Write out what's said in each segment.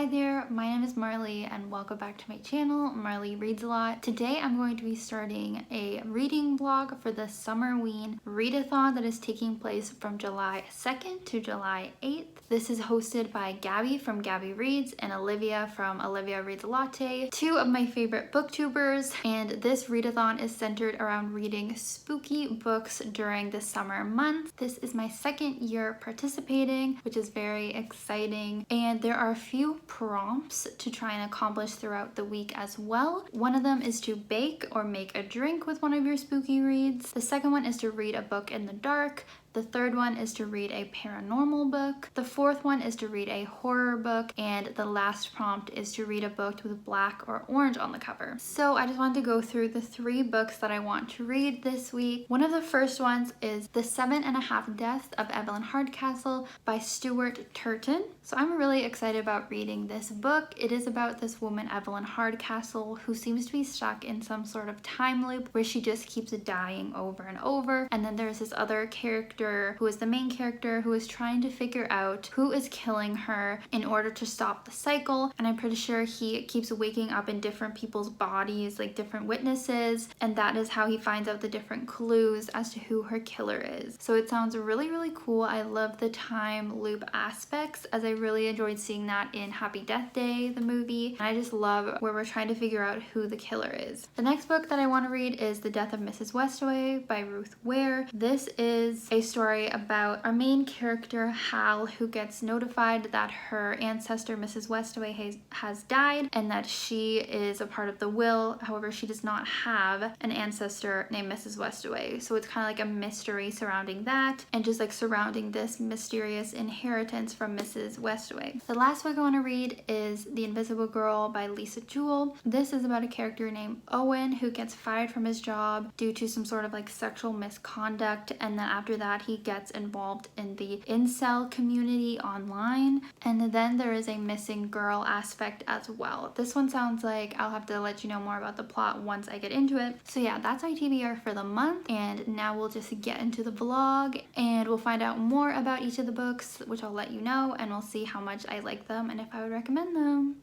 Hi there, my name is Marley and welcome back to my channel, Marley Reads a Lot. Today I'm going to be starting a reading vlog for the Summerween Readathon that is taking place from July 2nd to July 8th. This is hosted by Gabby from Gabby Reads and Olivia from oliviareadalatte, two of my favorite booktubers, and this readathon is centered around reading spooky books during the summer months. This is my second year participating, which is very exciting, and there are a few prompts to try and accomplish throughout the week as well. One of them is to bake or make a drink with one of your spooky reads. The second one is to read a book in the dark. The third one is to read a paranormal book. The fourth one is to read a horror book. And the last prompt is to read a book with black or orange on the cover. So I just wanted to go through the three books that I want to read this week. One of the first ones is The 7.5 Deaths of Evelyn Hardcastle by Stuart Turton. So I'm really excited about reading this book. It is about this woman, Evelyn Hardcastle, who seems to be stuck in some sort of time loop where she just keeps dying over and over. And then there's this other character who is the main character who is trying to figure out who is killing her in order to stop the cycle. And I'm pretty sure he keeps waking up in different people's bodies, like different witnesses, and that is how he finds out the different clues as to who her killer is. So it sounds really, really cool. I love the time loop aspects, as I really enjoyed seeing that in Happy Death Day, the movie. And I just love where we're trying to figure out who the killer is. The next book that I want to read is The Death of Mrs. Westaway by Ruth Ware. This is a story about our main character, Hal, who gets notified that her ancestor, Mrs. Westaway, has died and that she is a part of the will. However, she does not have an ancestor named Mrs. Westaway. So it's kind of like a mystery surrounding that and just like surrounding this mysterious inheritance from Mrs. Westaway. The last book I want to read is The Invisible Girl by Jewell. This is about a character named Owen who gets fired from his job due to some sort of like sexual misconduct, and then after that he gets involved in the incel community online, and then there is a missing girl aspect as well. This one sounds like I'll have to let you know more about the plot once I get into it. So yeah, that's my TBR for the month, and now we'll just get into the vlog and we'll find out more about each of the books, which I'll let you know, and we'll see how much I like them and if I would recommend them.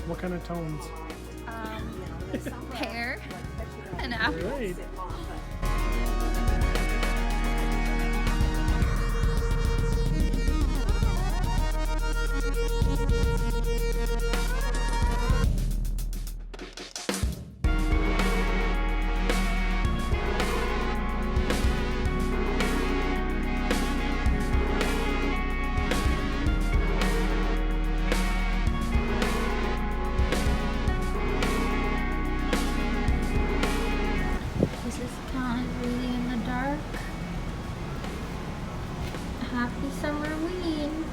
What kind of tones? Pear and apple. Right. Reading in the dark. Happy Summerween.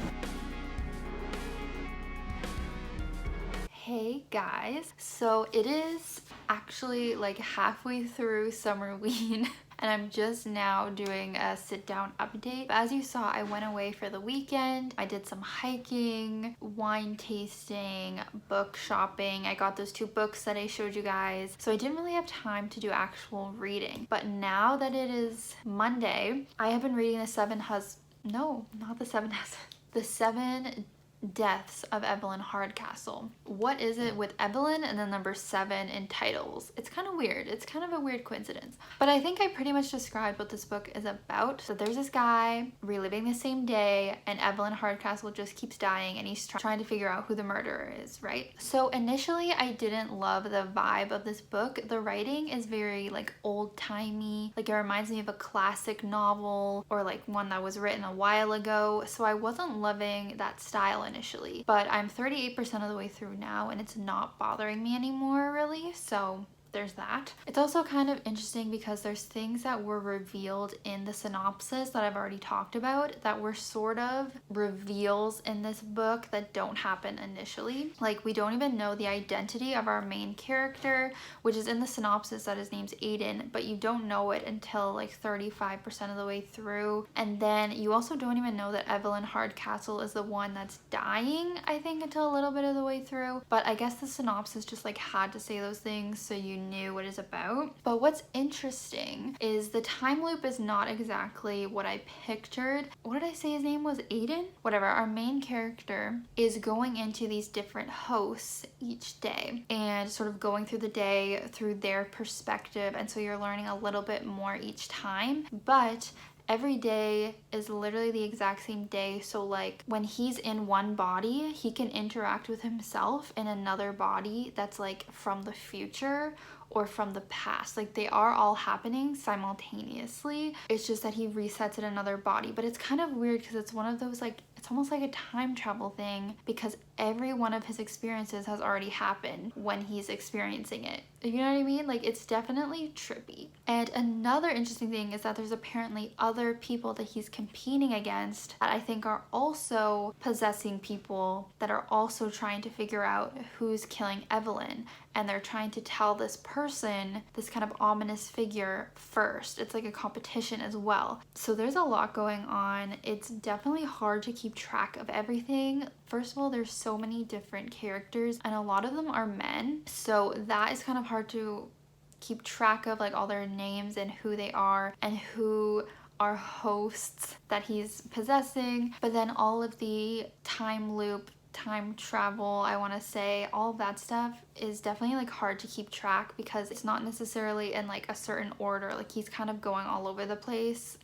Hey guys, so it is actually like halfway through Summerween and I'm just now doing a sit down update. As you saw, I went away for the weekend. I did some hiking, wine tasting, book shopping. I got those two books that I showed you guys. So I didn't really have time to do actual reading. But now that it is Monday, I have been reading The Seven deaths of Evelyn Hardcastle. What is it with Evelyn and then number 7 in titles? It's kind of weird. It's kind of a weird coincidence. But I think I pretty much described what this book is about. So there's this guy reliving the same day, and Evelyn Hardcastle just keeps dying, and he's trying to figure out who the murderer is, right? So initially I didn't love the vibe of this book. The writing is very like old-timey. Like it reminds me of a classic novel or like one that was written a while ago. So I wasn't loving that style initially, but I'm 38% of the way through now and it's not bothering me anymore really, so there's that. It's also kind of interesting because there's things that were revealed in the synopsis that I've already talked about that were sort of reveals in this book that don't happen initially. Like we don't even know the identity of our main character, which is in the synopsis that his name's Aiden, but you don't know it until like 35% of the way through. And then you also don't even know that Evelyn Hardcastle is the one that's dying, I think, until a little bit of the way through. But I guess the synopsis just like had to say those things so you knew what it's about. But what's interesting is the time loop is not exactly what I pictured. What did I say his name was? Aiden? Whatever. Our main character is going into these different hosts each day and sort of going through the day through their perspective, and so you're learning a little bit more each time, but every day is literally the exact same day. So like when he's in one body, he can interact with himself in another body that's like from the future or from the past. Like they are all happening simultaneously. It's just that he resets in another body. But it's kind of weird because it's one of those like, it's almost like a time travel thing because every one of his experiences has already happened when he's experiencing it. You know what I mean? Like it's definitely trippy. And another interesting thing is that there's apparently other people that he's competing against that I think are also possessing people that are also trying to figure out who's killing Evelyn. And they're trying to tell this person, this kind of ominous figure first. It's like a competition as well. So there's a lot going on. It's definitely hard to keep track of everything. First of all, there's so many different characters and a lot of them are men. So that is kind of hard to keep track of, like all their names and who they are and who are hosts that he's possessing. But then all of the time loop, time travel, I want to say, all of that stuff is definitely like hard to keep track because it's not necessarily in like a certain order. Like he's kind of going all over the place.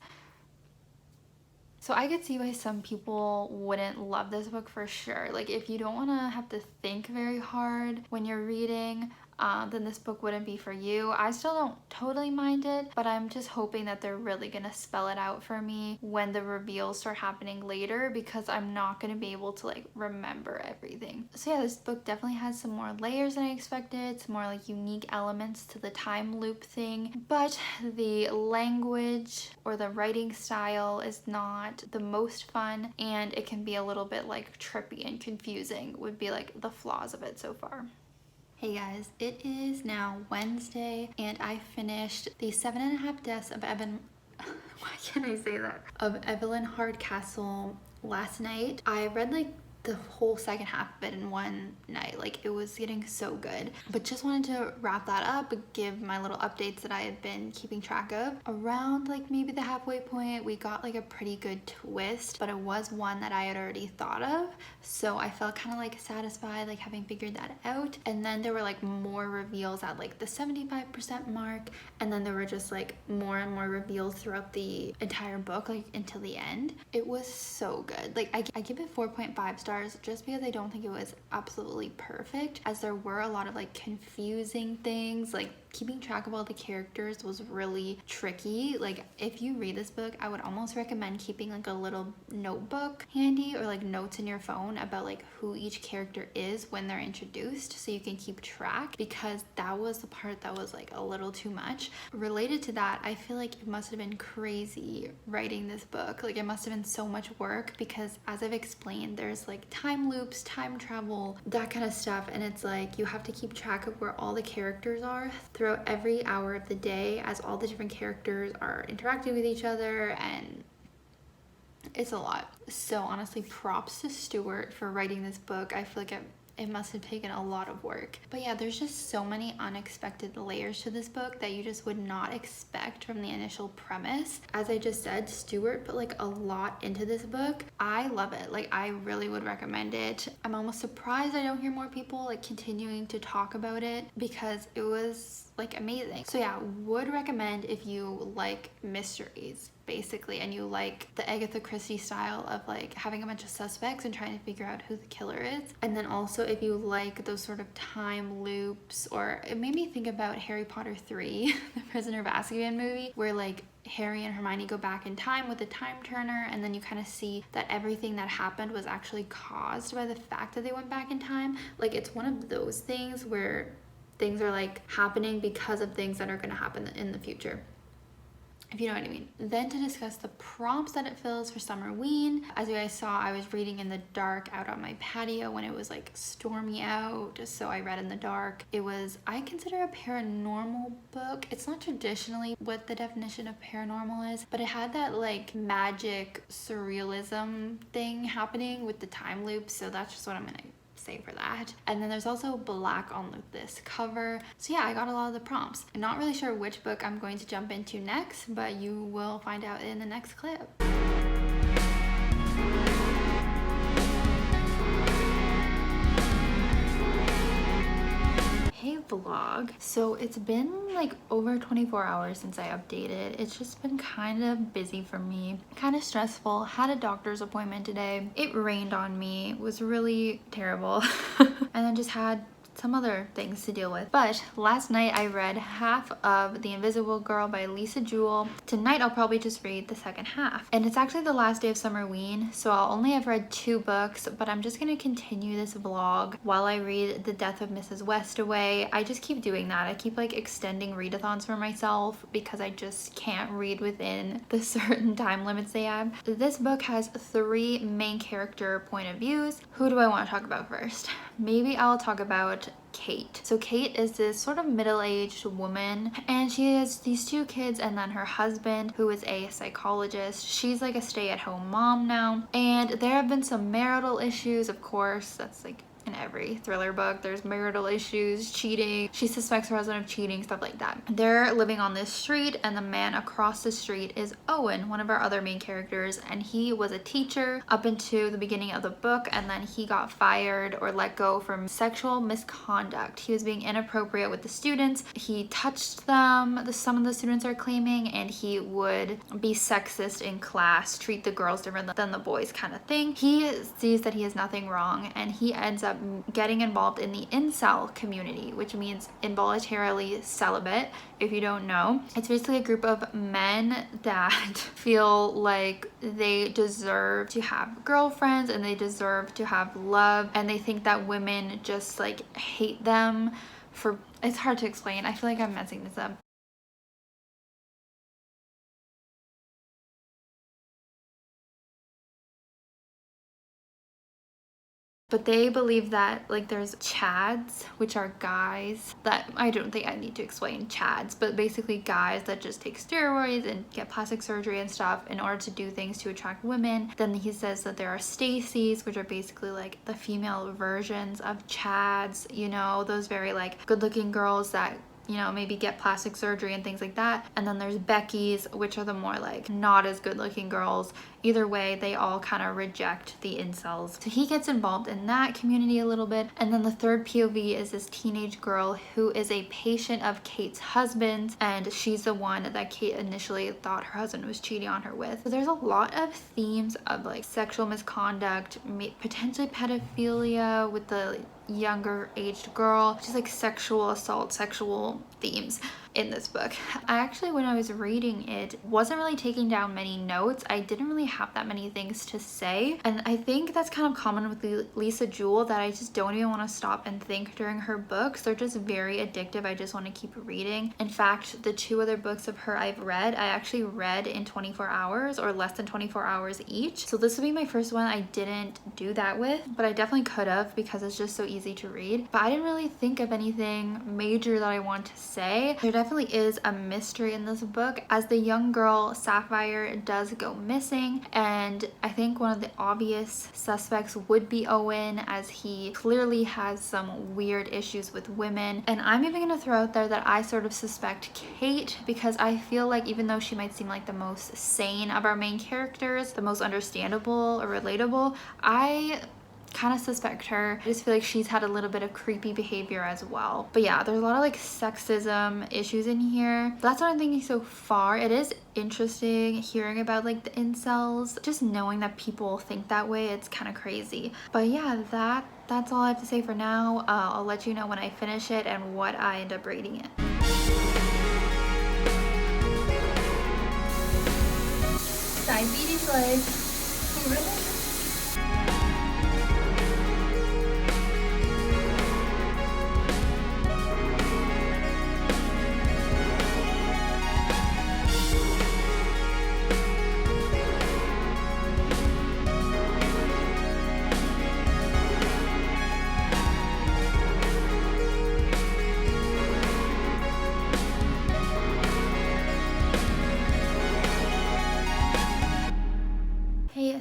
So I could see why some people wouldn't love this book for sure. Like if you don't want to have to think very hard when you're reading, then this book wouldn't be for you. I still don't totally mind it, but I'm just hoping that they're really gonna spell it out for me when the reveals start happening later, because I'm not gonna be able to like remember everything. So yeah, this book definitely has some more layers than I expected, some more like unique elements to the time loop thing, but the language or the writing style is not the most fun, and it can be a little bit like trippy and confusing would be like the flaws of it so far. Hey guys, it is now Wednesday and I finished the 7.5 Deaths of why can't I say that? Of Evelyn Hardcastle last night. I read like the whole second half of it in one night. Like it was getting so good, but just wanted to wrap that up, give my little updates that I had been keeping track of. Around like maybe the halfway point, we got like a pretty good twist, but it was one that I had already thought of, so I felt kind of like satisfied, like having figured that out. And then there were like more reveals at like the 75% mark, and then there were just like more and more reveals throughout the entire book, like until the end. It was so good. Like I give it 4.5 stars just because I don't think it was absolutely perfect, as there were a lot of like confusing things. Like keeping track of all the characters was really tricky. Like if you read this book, I would almost recommend keeping like a little notebook handy or like notes in your phone about like who each character is when they're introduced, so you can keep track, because that was the part that was like a little too much. Related to that, I feel like it must have been crazy writing this book. Like it must have been so much work because, as I've explained, there's like time loops, time travel, that kind of stuff, and it's like you have to keep track of where all the characters are throughout every hour of the day, as all the different characters are interacting with each other, and it's a lot. So honestly, props to Stuart for writing this book. I feel like it must have taken a lot of work. But yeah, there's just so many unexpected layers to this book that you just would not expect from the initial premise. As I just said, Stuart put like a lot into this book. I love it. Like, I really would recommend it. I'm almost surprised I don't hear more people like continuing to talk about it, because it was like amazing. So yeah, would recommend if you like mysteries basically, and you like the Agatha Christie style of like having a bunch of suspects and trying to figure out who the killer is. And then also if you like those sort of time loops, or it made me think about Harry Potter 3, the Prisoner of Azkaban movie, where like Harry and Hermione go back in time with the time turner, and then you kind of see that everything that happened was actually caused by the fact that they went back in time. Like, it's one of those things where things are like happening because of things that are going to happen in the future, if you know what I mean. Then to discuss the prompts that it fills for Summerween. As you guys saw, I was reading in the dark out on my patio when it was like stormy out, so I read in the dark. It was, I consider, a paranormal book. It's not traditionally what the definition of paranormal is, but it had that like magic surrealism thing happening with the time loops, so that's just what I'm gonna say for that. And then there's also black on this cover. So yeah, I got a lot of the prompts. I'm not really sure which book I'm going to jump into next, but you will find out in the next clip. Hey vlog. So it's been like over 24 hours since I updated. It's just been kind of busy for me, kind of stressful. Had a doctor's appointment today. It rained on me. It was really terrible. And then just had some other things to deal with. But last night I read half of The Invisible Girl by Jewell. Tonight I'll probably just read the second half. And it's actually the last day of Summerween, so I'll only have read 2 books, but I'm just gonna continue this vlog while I read The Death of Mrs. Westaway. I just keep doing that. I keep like extending readathons for myself because I just can't read within the certain time limits they have. This book has 3 main character point of views. Who do I want to talk about first? Maybe I'll talk about Kate. So Kate is this sort of middle-aged woman, and she has these 2 kids and then her husband, who is a psychologist. She's like a stay-at-home mom now, and there have been some marital issues, of course. That's like in every thriller book. There's marital issues, cheating. She suspects her husband of cheating, stuff like that. They're living on this street, and the man across the street is Owen, one of our other main characters, and he was a teacher up into the beginning of the book, and then he got fired or let go from sexual misconduct. He was being inappropriate with the students. He touched them, some of the students are claiming, and he would be sexist in class, treat the girls different than the boys, kind of thing. He sees that he has nothing wrong, and he ends up getting involved in the incel community, which means involuntarily celibate. If you don't know, it's basically a group of men that feel like they deserve to have girlfriends and they deserve to have love, and they think that women just like hate them for, it's hard to explain. I feel like I'm messing this up. But they believe that like there's chads, which are guys that, I don't think I need to explain chads, but basically guys that just take steroids and get plastic surgery and stuff in order to do things to attract women. Then he says that there are Stacys, which are basically like the female versions of chads, you know, those very like good looking girls that, you know, maybe get plastic surgery and things like that. And then there's Becky's, which are the more like not as good looking girls. Either way, they all kind of reject the incels. So he gets involved in that community a little bit. And then the third POV is this teenage girl who is a patient of Kate's husband, and she's the one that Kate initially thought her husband was cheating on her with. So there's a lot of themes of like sexual misconduct, potentially pedophilia with the younger aged girl, just like sexual assault, sexual themes in this book. I actually, when I was reading it, wasn't really taking down many notes. I didn't really have that many things to say, and I think that's kind of common with Jewell, that I just don't even want to stop and think during her books. They're just very addictive. I just want to keep reading. In fact, the 2 other books of her I actually read in 24 hours or less than 24 hours each. So this will be my first one I didn't do that with, but I definitely could have because it's just so easy to read. But I didn't really think of anything major that I want to say. There definitely is a mystery in this book, as the young girl Sapphire does go missing, and I think one of the obvious suspects would be Owen, as he clearly has some weird issues with women. And I'm even gonna throw out there that I sort of suspect Kate, because I feel like even though she might seem like the most sane of our main characters, the most understandable or relatable, I kind of suspect her. I just feel like she's had a little bit of creepy behavior as well. But yeah, there's a lot of like sexism issues in here. That's what I'm thinking so far. It is interesting hearing about like the incels, just knowing that people think that way. It's kind of crazy. But yeah, that's all I have to say for now. I'll let you know when I finish it and what I end up rating it. Diabetes life. Really?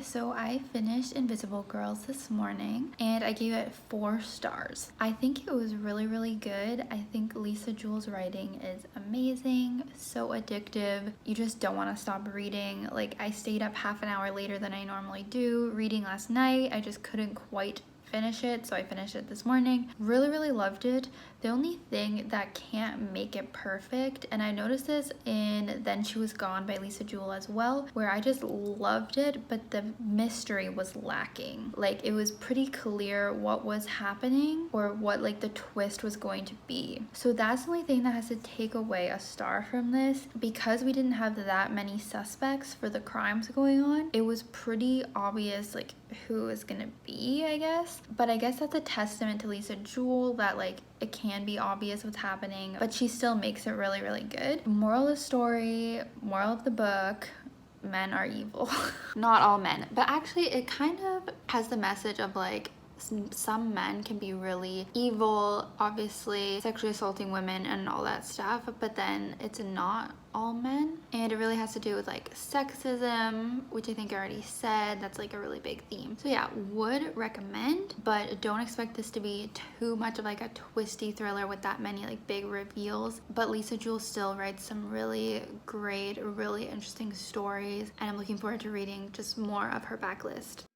So I finished Invisible Girls this morning and I gave it 4 stars. I think it was really good. I think Lisa Jewell's writing is amazing, so addictive. You just don't want to stop reading. Like, I stayed up half an hour later than I normally do reading last night. I just couldn't quite finish it, so I finished it this morning. Really loved it. The only thing that can't make it perfect, and I noticed this in Then She Was Gone by Lisa Jewell as well, where I just loved it, but the mystery was lacking. Like, it was pretty clear what was happening or what like the twist was going to be. So that's the only thing that has to take away a star from this, because we didn't have that many suspects for the crimes going on. It was pretty obvious like who is gonna be, I guess. But I guess that's a testament to Lisa Jewell that like it can be obvious what's happening, but she still makes it really good. Moral of the story, moral of the book, men are evil. Not all men, but actually it kind of has the message of like some men can be really evil, obviously sexually assaulting women and all that stuff, but then it's not all men, and it really has to do with like sexism, which I think I already said. That's like a really big theme. So yeah, would recommend, but don't expect this to be too much of like a twisty thriller with that many like big reveals. But Lisa Jewell still writes some really great, really interesting stories, and I'm looking forward to reading just more of her backlist.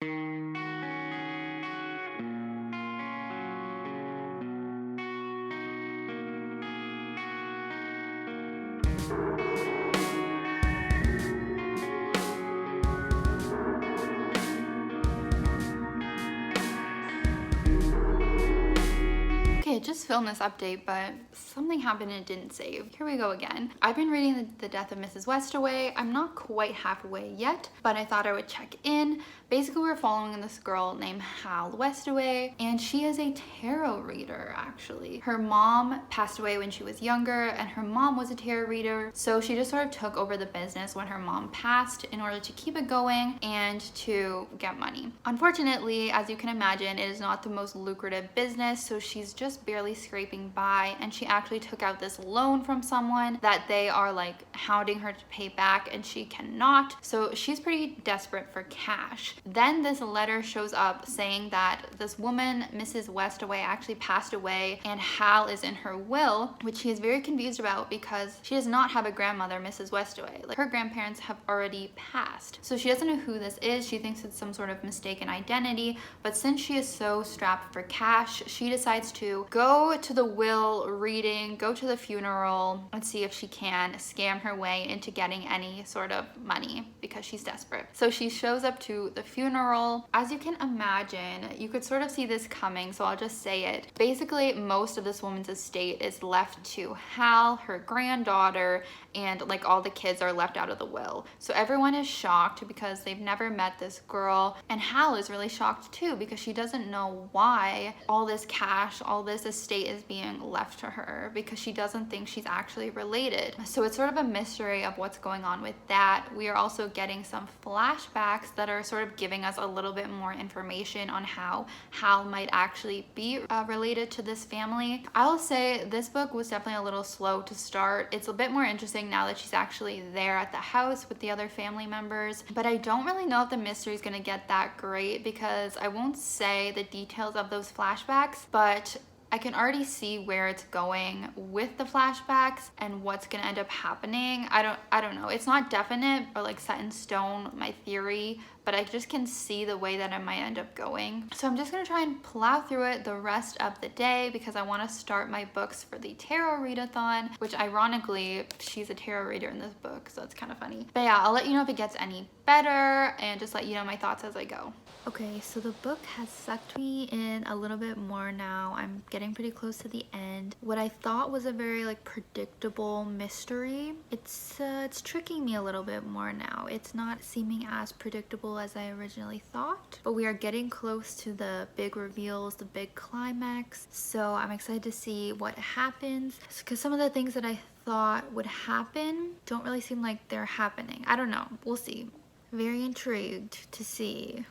Just filmed this update, but something happened and it didn't save. Here we go again. I've been reading the Death of Mrs. Westaway. I'm not quite halfway yet, but I thought I would check in. Basically, we're following this girl named Hal Westaway, and she is a tarot reader, actually. Her mom passed away when she was younger, and her mom was a tarot reader, so she just sort of took over the business when her mom passed in order to keep it going and to get money. Unfortunately, as you can imagine, it is not the most lucrative business, so she's just barely scraping by, and she actually took out this loan from someone that they are like hounding her to pay back, and she cannot, so she's pretty desperate for cash. Then this letter shows up saying that this woman, Mrs. Westaway, actually passed away, and Hal is in her will, which she is very confused about because she does not have a grandmother, Mrs. Westaway. Like, her grandparents have already passed, so she doesn't know who this is. She thinks it's some sort of mistaken identity, but since she is so strapped for cash, she decides to go to the will reading, go to the funeral, and see if she can scam her way into getting any sort of money because she's desperate. So she shows up to the funeral. As you can imagine, you could sort of see this coming, so I'll just say it. Basically, most of this woman's estate is left to Hal, her granddaughter, and like all the kids are left out of the will. So everyone is shocked because they've never met this girl, and Hal is really shocked too because she doesn't know why all this cash, all this this estate is being left to her because she doesn't think she's actually related. So it's sort of a mystery of what's going on with that. We are also getting some flashbacks that are sort of giving us a little bit more information on how Hal might actually be related to this family. I will say this book was definitely a little slow to start. It's a bit more interesting now that she's actually there at the house with the other family members, but I don't really know if the mystery is going to get that great because I won't say the details of those flashbacks, but I can already see where it's going with the flashbacks and what's gonna end up happening. I don't know. It's not definite or like set in stone, my theory, but I just can see the way that it might end up going. So I'm just gonna try and plow through it the rest of the day because I want to start my books for the tarot readathon, which ironically, she's a tarot reader in this book, so it's kind of funny. But yeah, I'll let you know if it gets any better and just let you know my thoughts as I go. Okay, so the book has sucked me in a little bit more now. I'm getting pretty close to the end. What I thought was a very like predictable mystery, it's tricking me a little bit more now. It's not seeming as predictable as I originally thought, but we are getting close to the big reveals, the big climax. So I'm excited to see what happens because some of the things that I thought would happen don't really seem like they're happening. I don't know. We'll see. Very intrigued to see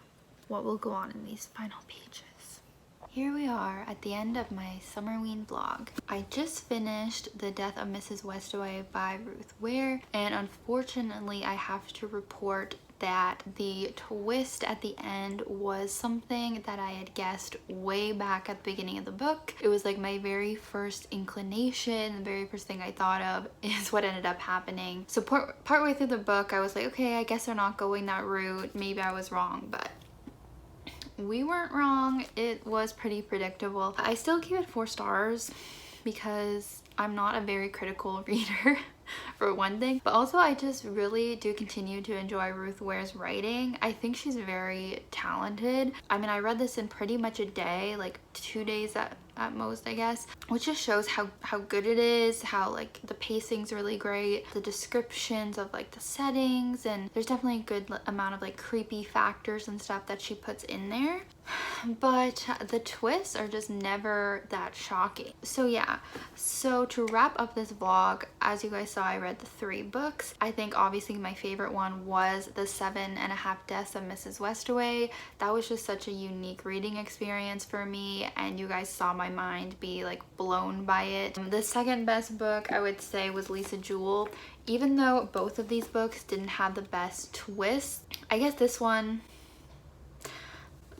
what will go on in these final pages. Here we are at the end of my Summerween vlog. I just finished The Death of Mrs. Westaway by Ruth Ware, and unfortunately I have to report that the twist at the end was something that I had guessed way back at the beginning of the book. It was like my very first inclination, the very first thing I thought of is what ended up happening. So partway through the book I was like, okay, I guess they're not going that route. Maybe I was wrong, but we weren't wrong. It was pretty predictable. I still give it 4 stars because I'm not a very critical reader for one thing, but also I just really do continue to enjoy Ruth Ware's writing. I think she's very talented. I mean, I read this in pretty much a day, like 2 days at most, I guess, which just shows how good it is, how like the pacing's really great, the descriptions of like the settings, and there's definitely a good amount of like creepy factors and stuff that she puts in there, but the twists are just never that shocking. So yeah, so to wrap up this vlog, as you guys saw, I read the 3 books. I think obviously my favorite one was The 7.5 Deaths of Mrs. Westaway. That was just such a unique reading experience for me, and you guys saw my mind be like blown by it. The second best book I would say was Jewell. Even though both of these books didn't have the best twist, I guess this one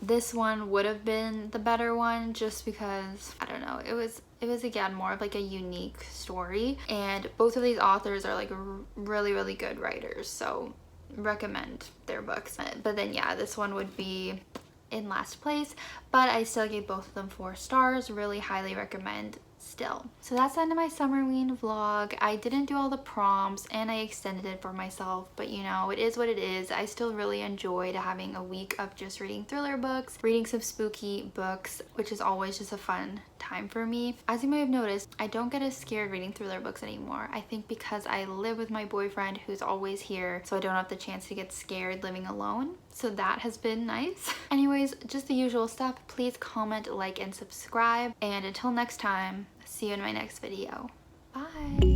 would have been the better one just because, I don't know, it was again more of like a unique story, and both of these authors are like really good writers, so recommend their books. But then yeah, this one would be in last place, but I still gave both of them 4 stars. Really highly recommend still. So that's the end of my Summerween vlog. I didn't do all the prompts and I extended it for myself, but you know, it is what it is. I still really enjoyed having a week of just reading thriller books, reading some spooky books, which is always just a fun time for me. As you may have noticed, I don't get as scared reading thriller books anymore. I think because I live with my boyfriend who's always here, so I don't have the chance to get scared living alone. So that has been nice. Anyways, just the usual stuff. Please comment, like, and subscribe. And until next time, see you in my next video. Bye.